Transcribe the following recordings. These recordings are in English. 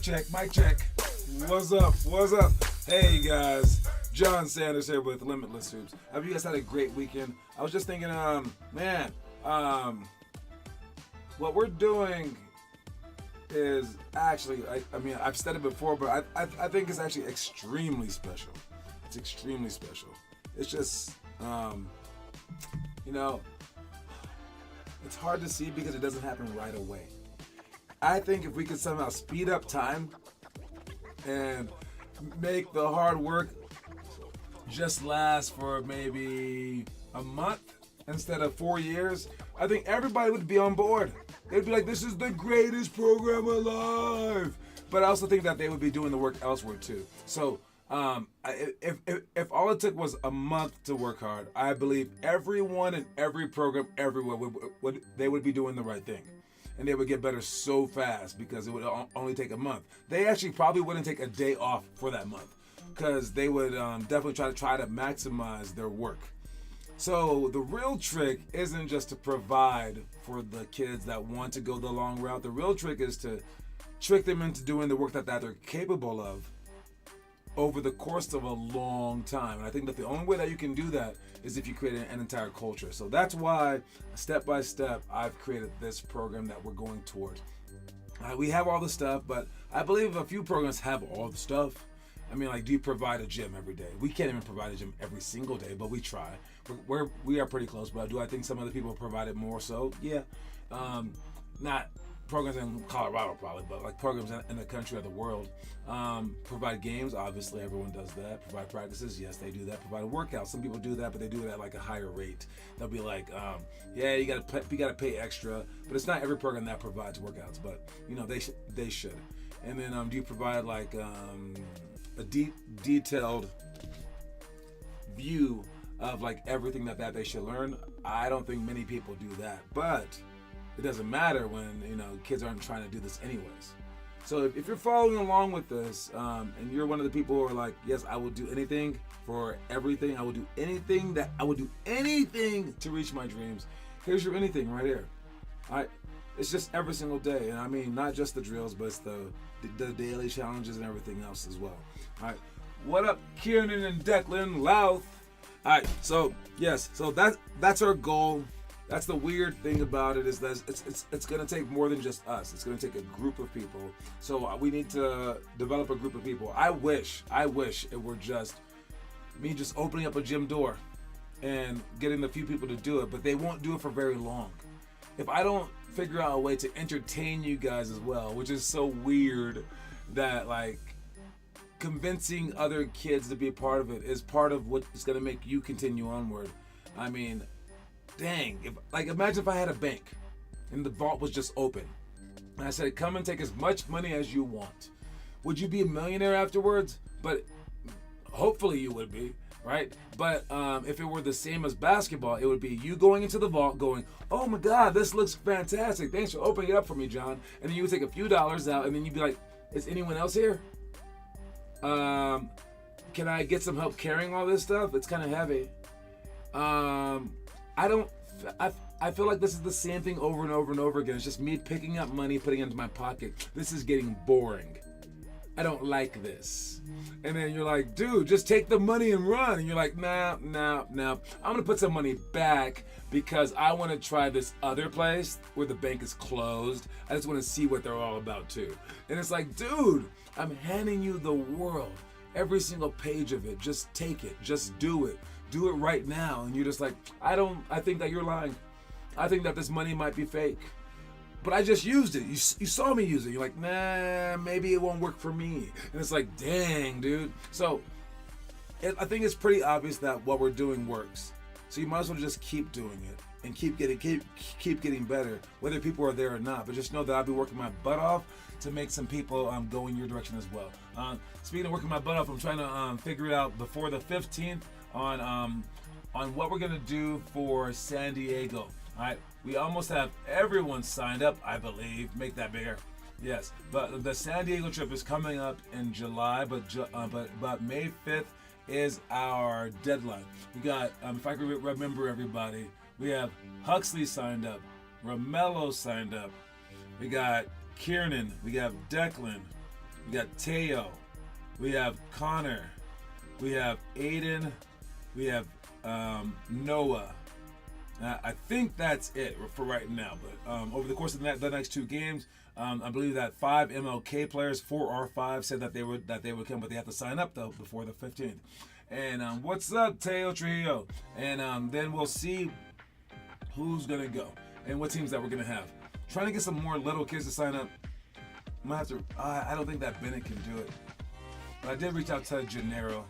check, mic check. What's up? What's up? Hey guys, John Sanders here with Limitless Hoops. Have you guys had a great weekend? I was just thinking, what we're doing is actually, I mean, I've said it before, but I think it's actually extremely special. It's extremely special. It's just, it's hard to see because it doesn't happen right away. I think if we could somehow speed up time and make the hard work just last for maybe a month instead of 4 years, I think everybody would be on board. They'd be like, this is the greatest program alive. But I also think that they would be doing the work elsewhere too. So if all it took was a month to work hard, I believe everyone in every program everywhere would be doing the right thing. And they would get better so fast because it would only take a month. They actually probably wouldn't take a day off for that month because they would definitely try to maximize their work. So the real trick isn't just to provide for the kids that want to go the long route. The real trick is to trick them into doing the work that they're capable of over the course of a long time. And I think that the only way that you can do that is if you create an entire culture. So that's why, step by step, I've created this program that we're going towards. We have all the stuff, but I believe a few programs have all the stuff. I mean, like, do you provide a gym every day? We can't even provide a gym every single day, but we try. We are pretty close, but do I think some other people provide it more so? Yeah. Not programs in Colorado probably, but like programs in the country or the world. Provide games, obviously everyone does that. Provide practices, yes, they do that. Provide workouts, some people do that, but they do it at like a higher rate. They'll be like, yeah, you gotta pay extra, but it's not every program that provides workouts, but they should. And then do you provide like a detailed view of like everything that they should learn? I don't think many people do that, but it doesn't matter when kids aren't trying to do this anyways. So if you're following along with this, and you're one of the people who are like, yes, I will do anything for everything. I will do anything to reach my dreams. Here's your anything right here. It's just every single day, and I mean not just the drills, but it's the daily challenges and everything else as well. All right, what up, Kiernan and Declan Louth? All right, so yes, so that's our goal. That's the weird thing about it, is that it's going to take more than just us. It's going to take a group of people. So we need to develop a group of people. I wish it were just me just opening up a gym door and getting a few people to do it, but they won't do it for very long. If I don't figure out a way to entertain you guys as well, which is so weird that like convincing other kids to be a part of it is part of what is going to make you continue onward. I mean, dang, imagine if I had a bank and the vault was just open and I said, come and take as much money as you want. Would you be a millionaire afterwards? But hopefully you would be, right? But if it were the same as basketball, it would be you going into the vault going, oh my God, this looks fantastic. Thanks for opening it up for me, John. And then you would take a few dollars out and then you'd be like, is anyone else here? Can I get some help carrying all this stuff? It's kind of heavy. I feel like this is the same thing over and over and over again. It's just me picking up money, putting it into my pocket. This is getting boring. I don't like this. And then you're like, dude, just take the money and run. And you're like, nah. I'm going to put some money back because I want to try this other place where the bank is closed. I just want to see what they're all about too. And it's like, dude, I'm handing you the world. Every single page of it. Just take it. Just do it. Do it right now. And you're just like, I think that you're lying. I think that this money might be fake. But I just used it. You saw me use it. You're like, nah, maybe it won't work for me. And it's like, dang, dude. So I think it's pretty obvious that what we're doing works. So you might as well just keep doing it and keep getting better, whether people are there or not. But just know that I'll be working my butt off to make some people go in your direction as well. Speaking of working my butt off, I'm trying to figure it out before the 15th on what we're gonna do for San Diego. All right, we almost have everyone signed up, I believe. Make that bigger. Yes, but the San Diego trip is coming up in July, but May 5th is our deadline. We got, if I can remember everybody, we have Huxley signed up, Romello signed up, we got Kiernan, we have Declan, We got Teo. We have Connor. We have Aiden. We have Noah. I think that's it for right now. But over the course of the next 2 games, I believe that 5 MLK players, 4 R5, said that they would come, but they have to sign up though before the 15th. And what's up, Teo Trujillo? And then we'll see who's gonna go and what teams that we're gonna have. Trying to get some more little kids to sign up. Might have to. I don't think that Bennett can do it. But I did reach out to Gennaro.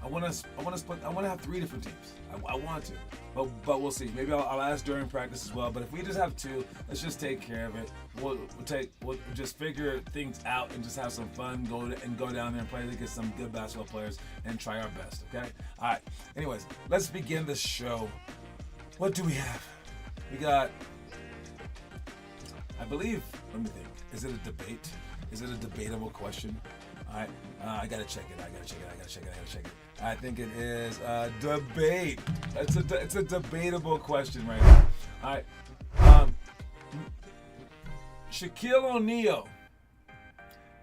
I want to have 3 different teams. I want to, but we'll see. Maybe I'll ask during practice as well. But if we just have 2, let's just take care of it. We'll just figure things out and just have some fun. Go down there and play against some good basketball players and try our best. Okay. All right. Anyways, let's begin the show. What do we have? We got. I believe. Let me think. Is it a debate? Is it a debatable question? All right, I gotta check it. I gotta check it. I think it is a debate. It's a debatable question right now. All right, Shaquille O'Neal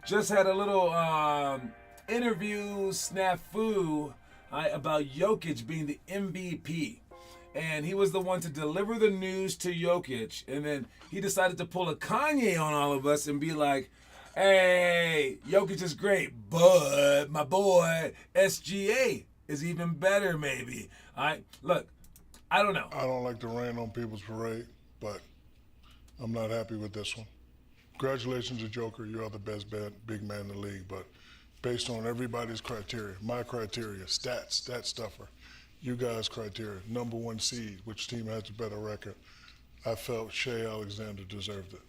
just had a little interview snafu about Jokic being the MVP. And he was the one to deliver the news to Jokic. And then he decided to pull a Kanye on all of us and be like, hey, Jokic is great, but my boy SGA is even better maybe. All right, look, I don't know. I don't like to rain on people's parade, but I'm not happy with this one. Congratulations to Joker. You are the best big man in the league, but based on everybody's criteria, my criteria, stat stuffer, you guys' criteria, number 1 seed, which team has a better record, I felt Shea Alexander deserved it.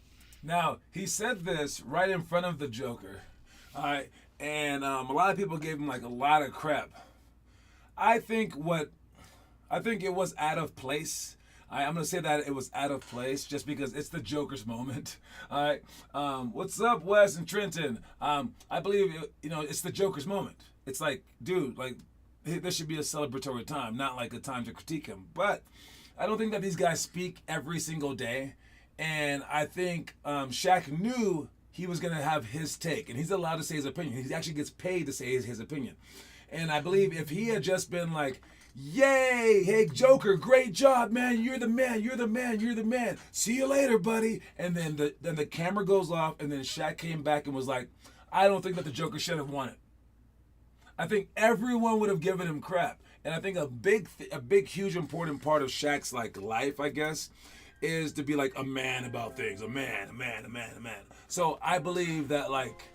Now, he said this right in front of the Joker, all right, and a lot of people gave him like a lot of crap. I think it was out of place. I'm going to say that it was out of place just because it's the Joker's moment. All right. What's up, Wes and Trenton? I believe, it's the Joker's moment. It's like, dude, like, there should be a celebratory time, not like a time to critique him. But I don't think that these guys speak every single day. And I think Shaq knew he was going to have his take. And he's allowed to say his opinion. He actually gets paid to say his opinion. And I believe if he had just been like, yay, hey, Joker, great job, man. You're the man. See you later, buddy. And then the camera goes off, and then Shaq came back and was like, I don't think that the Joker should have won it. I think everyone would have given him crap. And I think a big, huge, important part of Shaq's like life, I guess, is to be like a man about things. A man. So I believe that like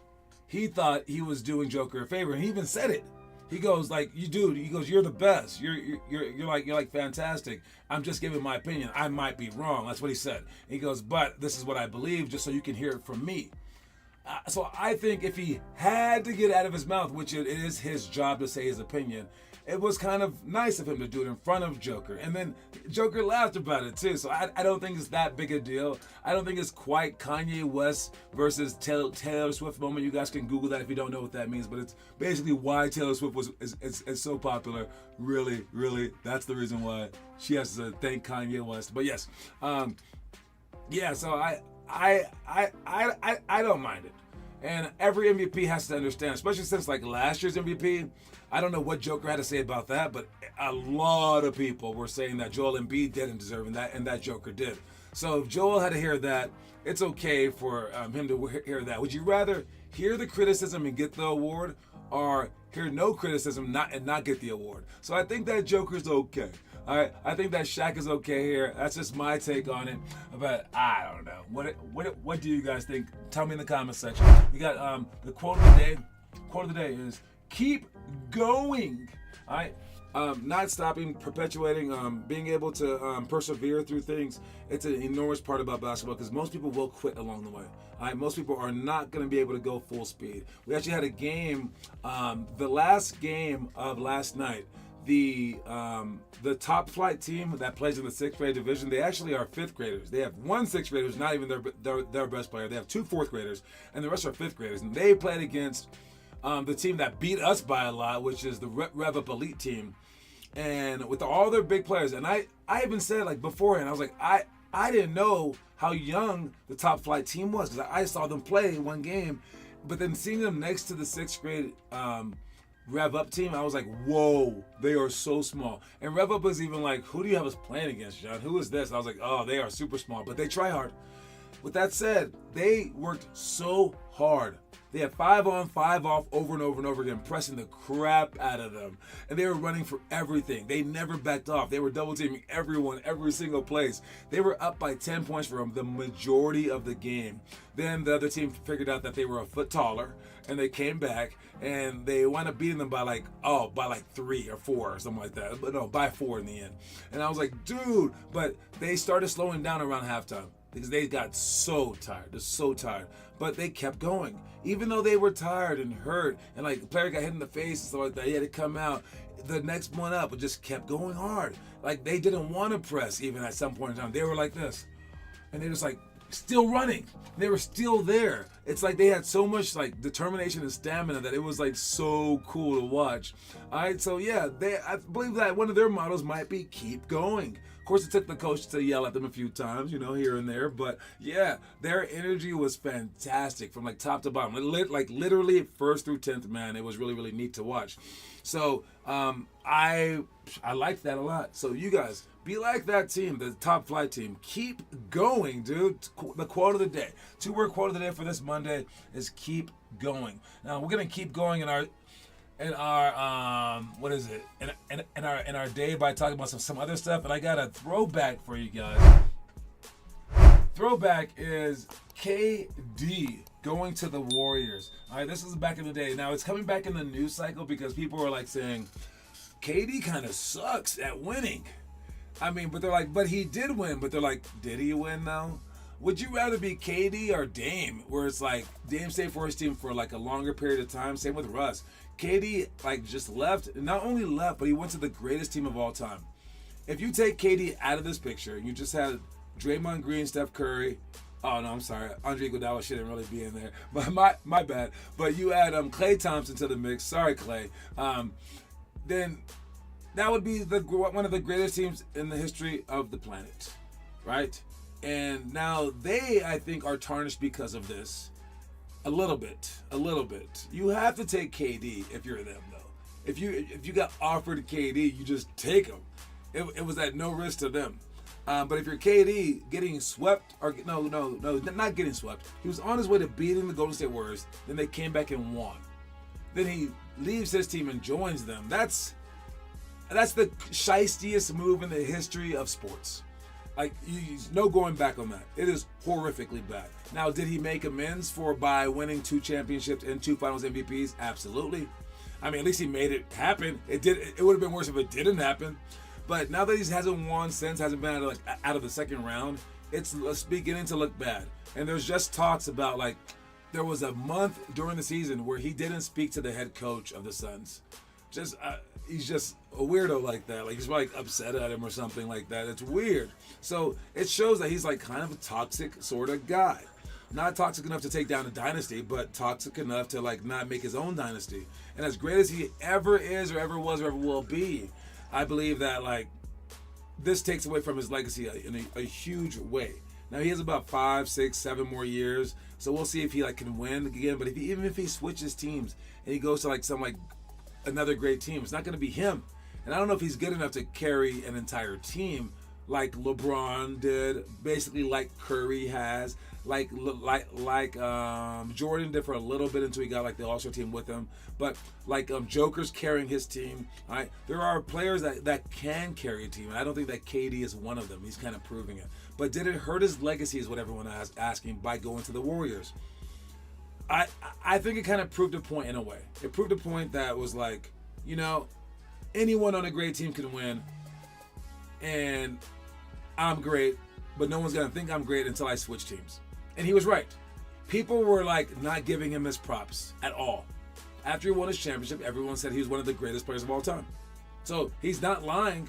he thought he was doing Joker a favor, and he even said it. He goes like, he goes, you're the best. You're like fantastic. I'm just giving my opinion. I might be wrong. That's what he said. He goes, but this is what I believe, just so you can hear it from me. So I think if he had to get out of his mouth, which it is his job to say his opinion, it was kind of nice of him to do it in front of Joker. And then Joker laughed about it too. So I don't think it's that big a deal. I don't think it's quite Kanye West versus Taylor Swift moment. You guys can Google that if you don't know what that means. But it's basically why Taylor Swift is so popular. Really, that's the reason why she has to thank Kanye West. But yes, so I don't mind it. And every MVP has to understand, especially since like last year's MVP, I don't know what Joker had to say about that, but a lot of people were saying that Joel Embiid didn't deserve that, and that Joker did. So if Joel had to hear that, it's okay for him to hear that. Would you rather hear the criticism and get the award, or hear no criticism and not get the award? So I think that Joker's okay. All right, I think that Shaq is okay here. That's just my take on it. But I don't know. What do you guys think? Tell me in the comment section. We got the quote of the day. Quote of the day is keep going. All right. Not stopping, perpetuating, being able to persevere through things. It's an enormous part about basketball because most people will quit along the way. All right, most people are not going to be able to go full speed. We actually had a game, the last game of last night. The top flight team that plays in the 6th grade division, they actually are 5th graders. They have one 6th grader who's not even their best player. They have 2 4th graders, and the rest are 5th graders. And they played against the team that beat us by a lot, which is the Rev Up Elite team. And with all their big players, and I even said like beforehand, I was like, I didn't know how young the top flight team was because I saw them play one game, but then seeing them next to the 6th grade Rev Up team, I was like, whoa, they are so small. And Rev Up was even like, who do you have us playing against, John? Who is this? And I was like, oh, they are super small, but they try hard. With that said, they worked so hard. They had 5 on, 5 off over and over and over again, pressing the crap out of them. And they were running for everything. They never backed off. They were double teaming everyone, every single place. They were up by 10 points for the majority of the game. Then the other team figured out that they were a foot taller, and they came back, and they wound up beating them by like 3 or 4 or something like that. But no, by 4 in the end. And I was like, dude, but they started slowing down around halftime, because they got so tired. They're so tired. But they kept going. Even though they were tired and hurt, and like the player got hit in the face and stuff like that, he had to come out. The next one up just kept going hard. Like they didn't want to press even at some point in time. They were like this. And they just like still running. They were still there. It's like they had so much like determination and stamina that it was like so cool to watch. All right, so yeah, I believe that one of their mottos might be keep going. Of course, it took the coach to yell at them a few times, here and there. But yeah, their energy was fantastic from like top to bottom. Like literally 1st through 10th man. It was really, really neat to watch. So I liked that a lot. So you guys, be like that team, the top flight team. Keep going, dude. The quote of the day. 2-word quote of the day for this Monday is keep going. Now we're gonna keep going in our what is it? In our day by talking about some other stuff, and I got a throwback for you guys. Throwback is KD going to the Warriors. All right, this is back in the day. Now it's coming back in the news cycle because people are like saying KD kind of sucks at winning. I mean, but they're like, but he did win. But they're like, did he win though? Would you rather be KD or Dame? Where it's like Dame stayed for his team for like a longer period of time. Same with Russ. KD like just left. Not only left, but he went to the greatest team of all time. If you take KD out of this picture, you just had Draymond Green, Steph Curry. Oh no, I'm sorry. Andre Iguodala shouldn't really be in there. But my bad. But you add Klay Thompson to the mix. Sorry, Klay. Then that would be one of the greatest teams in the history of the planet, right? And now they, I think, are tarnished because of this. A little bit. You have to take KD if you're them, though. If you got offered KD, you just take him. It was at no risk to them. But if you're KD getting swept, or no, not getting swept. He was on his way to beating the Golden State Warriors. Then they came back and won. Then he leaves his team and joins them. That's the shiestiest move in the history of sports. Like, no going back on that. It is horrifically bad. Now, did he make amends by winning 2 championships and 2 Finals MVPs? Absolutely. I mean, at least he made it happen. It would have been worse if it didn't happen. But now that he hasn't won since, hasn't been out of the second round, it's beginning to look bad. And there's just talks about like there was a month during the season where he didn't speak to the head coach of the Suns. He's just a weirdo like that. Like he's like upset at him or something like that. It's weird. So it shows that he's like kind of a toxic sort of guy. Not toxic enough to take down a dynasty, but toxic enough to like not make his own dynasty. And as great as he ever is or ever was or ever will be, I believe that like this takes away from his legacy in a huge way. Now he has about 5, 6, 7 more years. So we'll see if he like can win again. But even if he switches teams and he goes to like another great team, it's not going to be him. And I don't know if he's good enough to carry an entire team like LeBron did, basically like Curry has, like Jordan did for a little bit until he got like the All-Star team with him. But like Joker's carrying his team. All right, there are players that can carry a team, and I don't think that KD is one of them. He's kind of proving it. But did it hurt his legacy? Is what everyone is asking by going to the Warriors. I think it kind of proved a point in a way. It proved a point that was like, anyone on a great team can win, and I'm great, but no one's going to think I'm great until I switch teams. And he was right. People were like not giving him his props at all. After he won his championship, everyone said he was one of the greatest players of all time. So he's not lying.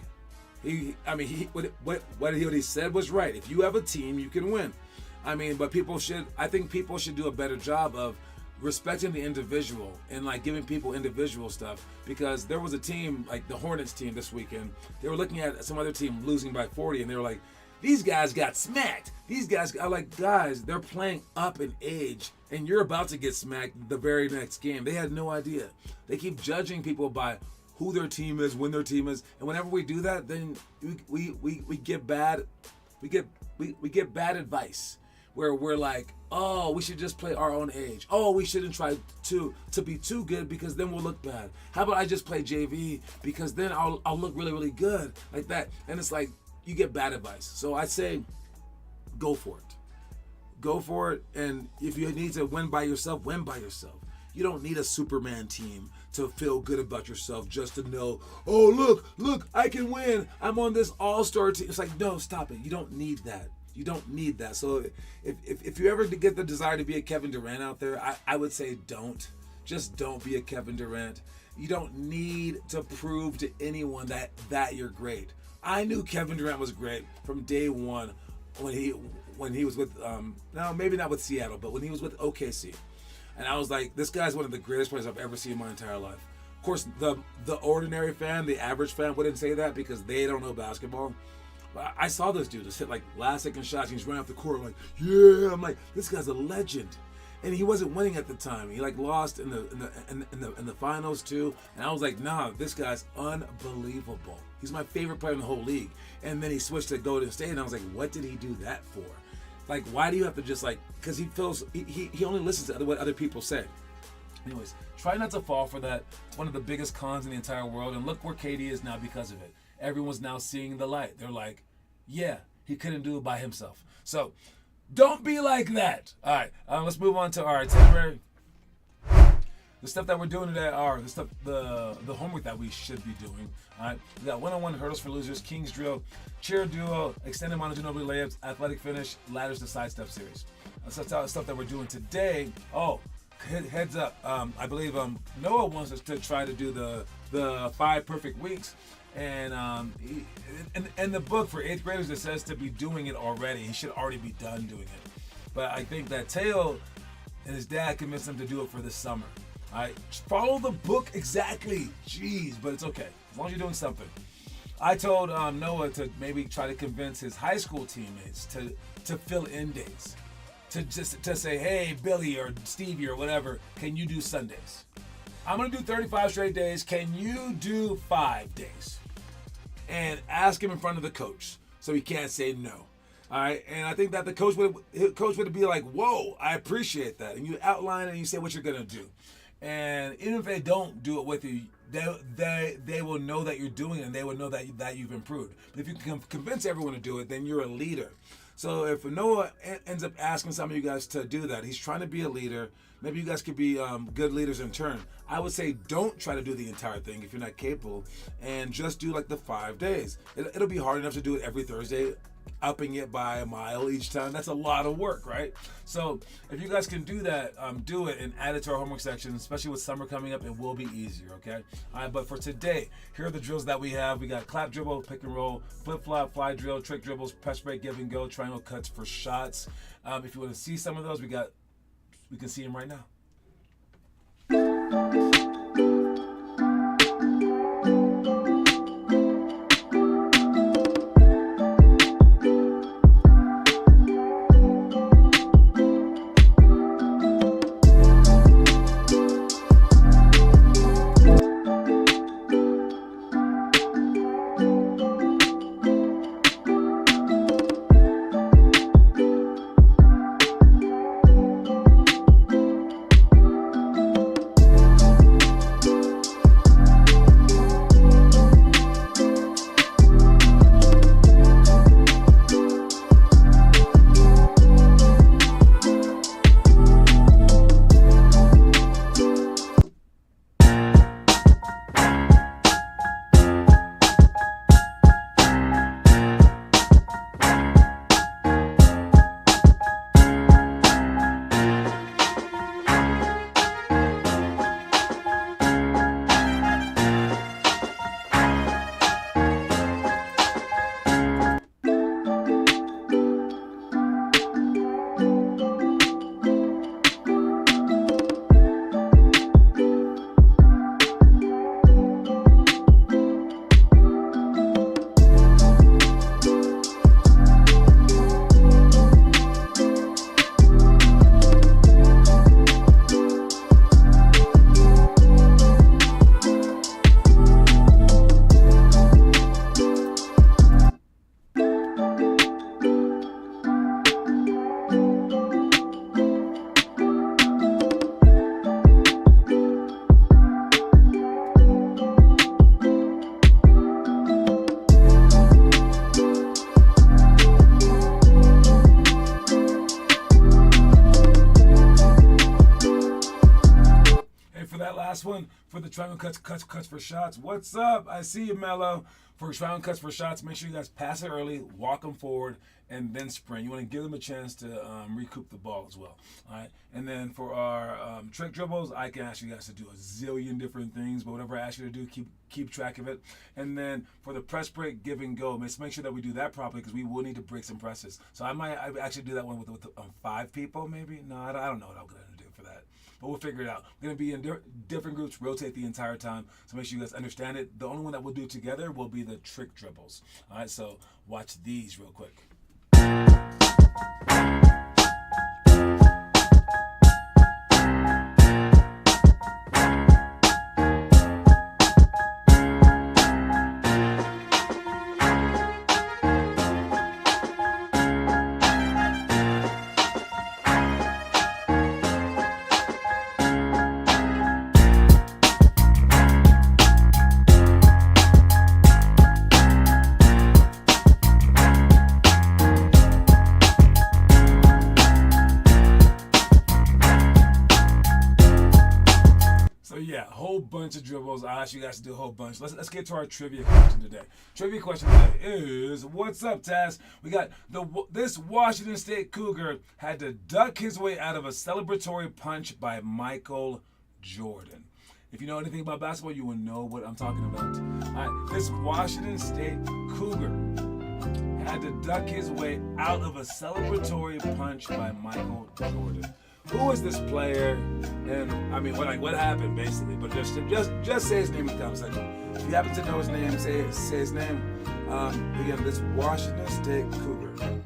What he said was right. If you have a team, you can win. But I think people should do a better job of respecting the individual and like giving people individual stuff, because there was a team like the Hornets team this weekend. They were looking at some other team losing by 40, and they were like, these guys got smacked. These guys are like, guys, they're playing up in age, and you're about to get smacked the very next game. They had no idea. They keep judging people by who their team is, when their team is, and whenever we do that, then we get bad advice where we're like, oh, we should just play our own age. Oh, we shouldn't try to be too good because then we'll look bad. How about I just play JV because then I'll look really, really good like that. And it's like you get bad advice. So I say, go for it. Go for it. And if you need to win by yourself, win by yourself. You don't need a Superman team to feel good about yourself just to know, oh, look, I can win. I'm on this all-star team. It's like, no, stop it. You don't need that. You don't need that. So if you ever get the desire to be a Kevin Durant out there, I would say don't. Just don't be a Kevin Durant. You don't need to prove to anyone that you're great. I knew Kevin Durant was great from day one when he was with, no, maybe not with Seattle, but when he was with OKC. And I was like, this guy's one of the greatest players I've ever seen in my entire life. Of course, the ordinary fan, the average fan wouldn't say that because they don't know basketball. But I saw this dude just hit like last second shots. He's running off the court like, yeah. I'm like, this guy's a legend. And he wasn't winning at the time. He like lost in the finals too. And I was like, nah, this guy's unbelievable. He's my favorite player in the whole league. And then he switched to Golden State, and I was like, what did he do that for? Like, why do you have to just like? Because he feels he only listens to what other people say. Anyways, try not to fall for that. It's one of the biggest cons in the entire world. And look where KD is now because of it. Everyone's now seeing the light. They're like, yeah, he couldn't do it by himself. So don't be like that. All right, let's move on to our temporary. The stuff that we're doing today are the homework that we should be doing. All right, we got one-on-one hurdles for losers, King's drill, cheer duo, extended monoginobly layups, athletic finish, ladders to sidestep series. That's the stuff that we're doing today. Oh, heads up, I believe Noah wants us to try to do the 5 perfect weeks. And in the book for 8th graders, it says to be doing it already. He should already be done doing it. But I think that Teo and his dad convinced him to do it for this summer. All right, follow the book exactly. Jeez, but it's okay as long as you're doing something. I told Noah to maybe try to convince his high school teammates to fill in days, to say, hey, Billy or Stevie or whatever, can you do Sundays? I'm gonna do 35 straight days. Can you do 5 days? And ask him in front of the coach so he can't say no. All right, and I think that the coach would be like, whoa, I appreciate that. And you outline it and you say what you're gonna do. And even if they don't do it with you, they will know that you're doing it and they will know that you've improved. But if you can convince everyone to do it, then you're a leader. So if Noah ends up asking some of you guys to do that, he's trying to be a leader. Maybe you guys could be good leaders in turn. I would say don't try to do the entire thing if you're not capable, and just do like the 5 days. It'll be hard enough to do it every Thursday, upping it by a mile each time. That's a lot of work, right? So if you guys can do that, do it and add it to our homework section, especially with summer coming up. It will be easier, okay? All right, but for today, here are the drills that we have. We got clap dribble, pick and roll, flip-flop, fly drill, trick dribbles, press break, give and go, triangle cuts for shots. If you want to see some of those, we can see them right now. last one for the triangle cuts for shots. What's up? I see you, Mello. For triangle cuts for shots, make sure you guys pass it early, walk them forward, and then sprint. You want to give them a chance to recoup the ball as well. All right. And then for our trick dribbles, I can ask you guys to do a zillion different things, but whatever I ask you to do, keep track of it. And then for the press break, give and go, let's make sure that we do that properly because we will need to break some presses. So I actually do that one with 5 people, maybe. No, I don't know what I'm gonna do for that. But we'll figure it out. We're going to be in different groups, rotate the entire time. So make sure you guys understand it. The only one that we'll do together will be the trick dribbles. All right, so watch these real quick. Yeah, a whole bunch of dribbles. I'll ask you guys to do a whole bunch. Let's get to our trivia question today. Trivia question today is, what's up, Taz? We got this Washington State Cougar had to duck his way out of a celebratory punch by Michael Jordan. If you know anything about basketball, you will know what I'm talking about. All right, this Washington State Cougar had to duck his way out of a celebratory punch by Michael Jordan. Who is this player? And I mean, what happened basically? But just say his name in the comment section. If you happen to know his name, say his name. Again, this Washington State Cougar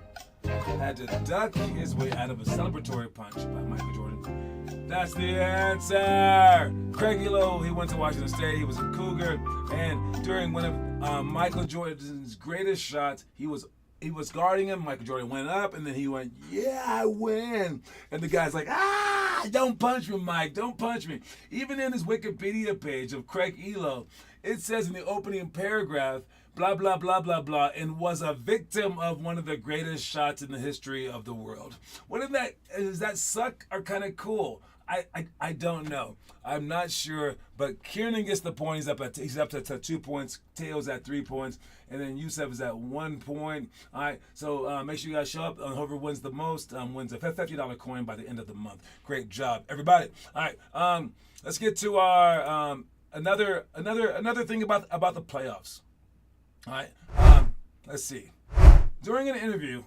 had to duck his way out of a celebratory punch by Michael Jordan. That's the answer. Craig Elo, he went to Washington State. He was a Cougar, and during one of Michael Jordan's greatest shots, he was guarding him. Michael Jordan went up, and then he went, "Yeah, I win." And the guy's like, "Don't punch me, Mike. Don't punch me." Even in his Wikipedia page of Craig Elo, it says in the opening paragraph, blah, blah, blah, blah, blah, and was a victim of one of the greatest shots in the history of the world. Does that suck or kind of cool? I don't know. I'm not sure, but Kieran gets the point. He's up to 2 points. Teo's at 3 points, and then Yusef is at 1 point. All right, so make sure you guys show up. Whoever wins the most wins a $50 coin by the end of the month. Great job, everybody. All right, let's get to our another thing about the playoffs. All right, let's see. During an interview,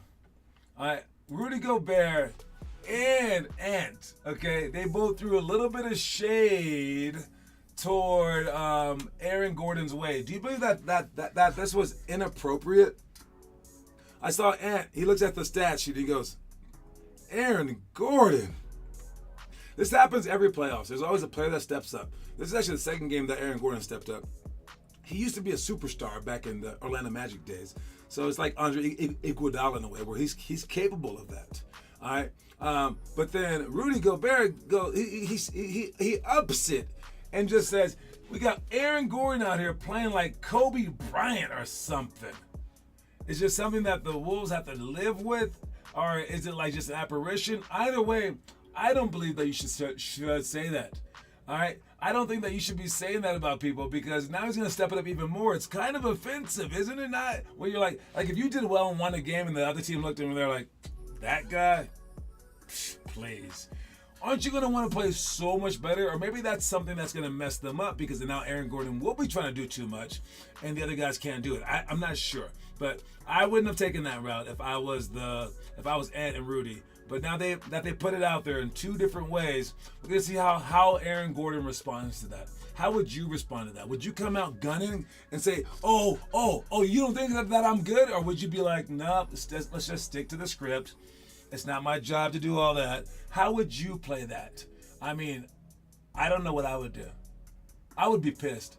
Rudy Gobert and Ant, okay, they both threw a little bit of shade toward Aaron Gordon's way. Do you believe that this was inappropriate? I saw Ant. He looks at the stat sheet. He goes, Aaron Gordon. This happens every playoffs. There's always a player that steps up. This is actually the second game that Aaron Gordon stepped up. He used to be a superstar back in the Orlando Magic days. So it's like Andre Iguodala in a way, where he's capable of that. All right. But then Rudy Gobert he ups it and just says, "We got Aaron Gordon out here playing like Kobe Bryant or something." Is just something that the Wolves have to live with, or is it like just an apparition? Either way, I don't believe that you should say that. All right, I don't think that you should be saying that about people, because now he's going to step it up even more. It's kind of offensive, isn't it not? Where you're like if you did well and won a game and the other team looked at him and they're like, "That guy, please." Aren't you going to want to play so much better? Or maybe that's something that's going to mess them up, because now Aaron Gordon will be trying to do too much and the other guys can't do it. I'm not sure. But I wouldn't have taken that route if I was Ant and Rudy. But now they put it out there in two different ways, we're going to see how Aaron Gordon responds to that. How would you respond to that? Would you come out gunning and say, oh, you don't think that I'm good? Or would you be like, no, let's just stick to the script. It's not my job to do all that. How would you play that? I mean, I don't know what I would do. I would be pissed.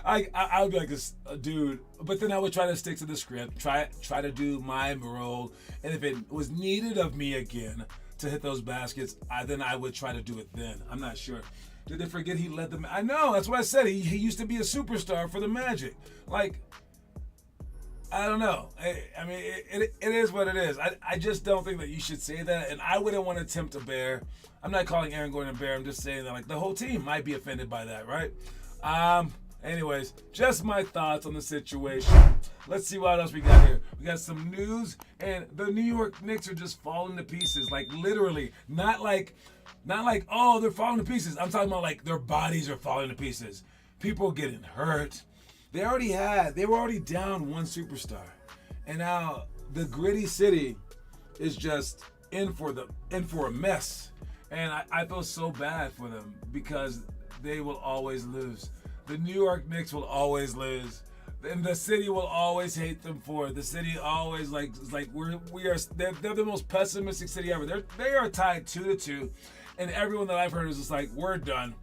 I would be like, this dude, but then I would try to stick to the script, try to do my role, and if it was needed of me again to hit those baskets, then I would try to do it then. I'm not sure. Did they forget he led them? I know, that's what I said. He used to be a superstar for the Magic. Like, I don't know. I mean, it is what it is. I just don't think that you should say that, and I wouldn't want to tempt a bear. I'm not calling Aaron Gordon a bear. I'm just saying that like the whole team might be offended by that, right? Anyways, just my thoughts on the situation. Let's see what else we got here. We got some news, and the New York Knicks are just falling to pieces, like literally, not like oh they're falling to pieces. I'm talking about like their bodies are falling to pieces. People getting hurt. They were already down one superstar, and now the gritty city is just in for a mess. And I feel so bad for them because they will always lose. The New York Knicks will always lose, and the city will always hate them for it. The city always they're the most pessimistic city ever. They are tied 2-2, and everyone that I've heard is just like, we're done.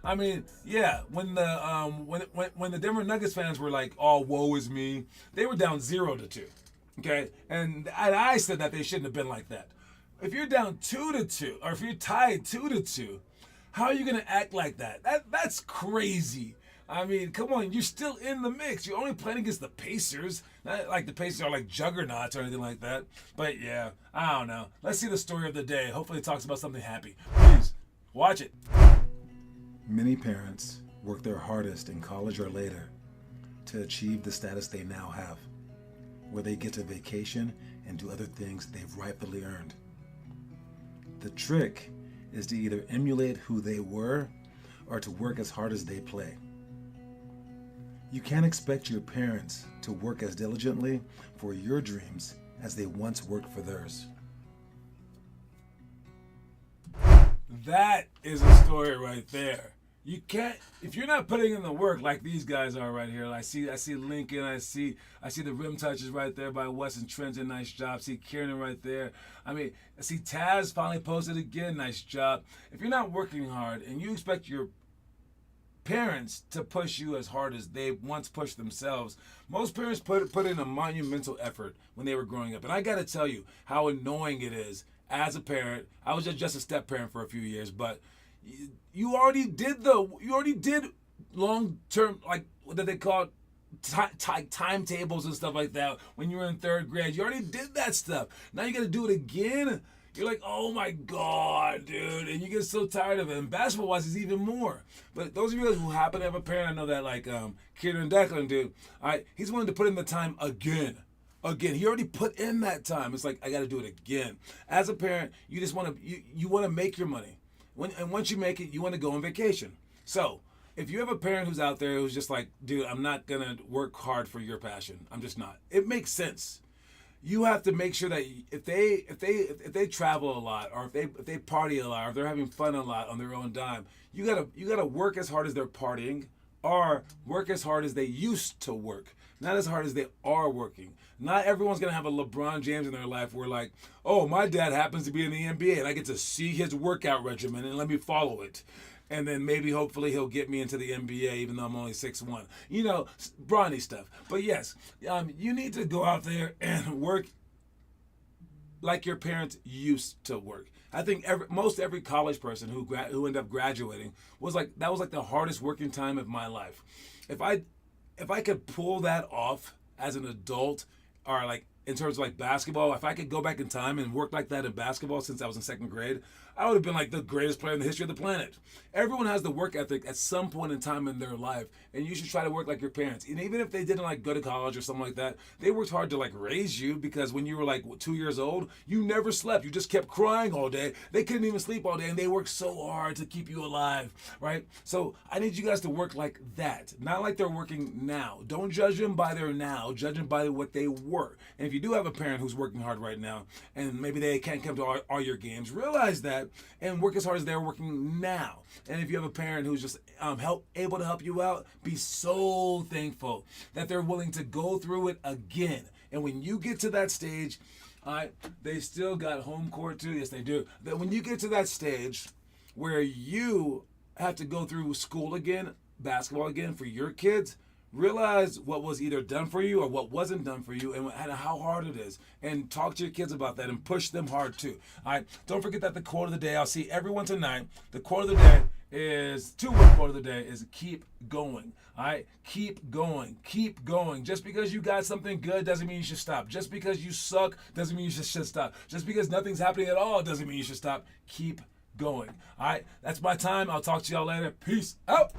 I mean, yeah, when the Denver Nuggets fans were like, "Oh, woe is me," they were down 0-2. Okay, and I said that they shouldn't have been like that. If you're down 2-2, or if you're tied 2-2, how are you gonna act like that? That's crazy. I mean, come on, you're still in the mix. You're only playing against the Pacers. Not like the Pacers are like juggernauts or anything like that. But yeah, I don't know. Let's see the story of the day. Hopefully, it talks about something happy. Please watch it. Many parents work their hardest in college or later to achieve the status they now have, where they get to vacation and do other things they've rightfully earned. The trick is to either emulate who they were or to work as hard as they play. You can't expect your parents to work as diligently for your dreams as they once worked for theirs. That is a story right there. You can't, if you're not putting in the work like these guys are right here. I see Lincoln. I see the rim touches right there by Weston Trenton. Nice job. See Kieran right there. I mean, I see Taz finally posted again. Nice job. If you're not working hard and you expect your parents to push you as hard as they once pushed themselves, most parents put in a monumental effort when they were growing up. And I got to tell you how annoying it is as a parent. I was just a step parent for a few years, but you already did long term, like what did they call it, timetables and stuff like that when you were in third grade. You already did that stuff. Now you got to do it again. You're like, oh my God, dude, and you get so tired of it. And basketball wise, is even more. But those of you guys who happen to have a parent, I know that like Kieran and Declan do. All right, he's willing to put in the time again. He already put in that time. It's like, I got to do it again. As a parent, you just want to you want to make your money. And once you make it, you want to go on vacation. So if you have a parent who's out there who's just like, dude, I'm not gonna work hard for your passion. I'm just not. It makes sense. You have to make sure that if they travel a lot, or if they party a lot, or if they're having fun a lot on their own dime, you gotta work as hard as they're partying, or work as hard as they used to work, not as hard as they are working. Not everyone's gonna have a LeBron James in their life where like, oh, my dad happens to be in the NBA and I get to see his workout regimen and let me follow it. And then maybe, hopefully, he'll get me into the NBA, even though I'm only 6'1". You know, brawny stuff. But yes, you need to go out there and work like your parents used to work. I think most every college person who ended up graduating was like, that was like the hardest working time of my life. If I could pull that off as an adult, or like in terms of like basketball, if I could go back in time and work like that in basketball since I was in second grade, I would have been like the greatest player in the history of the planet. Everyone has the work ethic at some point in time in their life, and you should try to work like your parents. And even if they didn't like go to college or something like that, they worked hard to like raise you, because when you were like 2 years old, you never slept. You just kept crying all day. They couldn't even sleep all day, and they worked so hard to keep you alive, right? So I need you guys to work like that, not like they're working now. Don't judge them by their now, judge them by what they were. And if you do have a parent who's working hard right now, and maybe they can't come to all your games, realize that and work as hard as they're working now. And if you have a parent who's just able to help you out, be so thankful that they're willing to go through it again. And when you get to that stage, they still got home court too. Yes, they do. That when you get to that stage where you have to go through school again, basketball again for your kids, realize what was either done for you or what wasn't done for you, and how hard it is. And talk to your kids about that and push them hard too. All right. Don't forget that the quote of the day, I'll see everyone tonight. The quote of the day is two-word quote of the day is keep going. All right, keep going, keep going. Just because you got something good doesn't mean you should stop. Just because you suck doesn't mean you should stop. Just because nothing's happening at all doesn't mean you should stop. Keep going. All right, that's my time. I'll talk to y'all later. Peace out.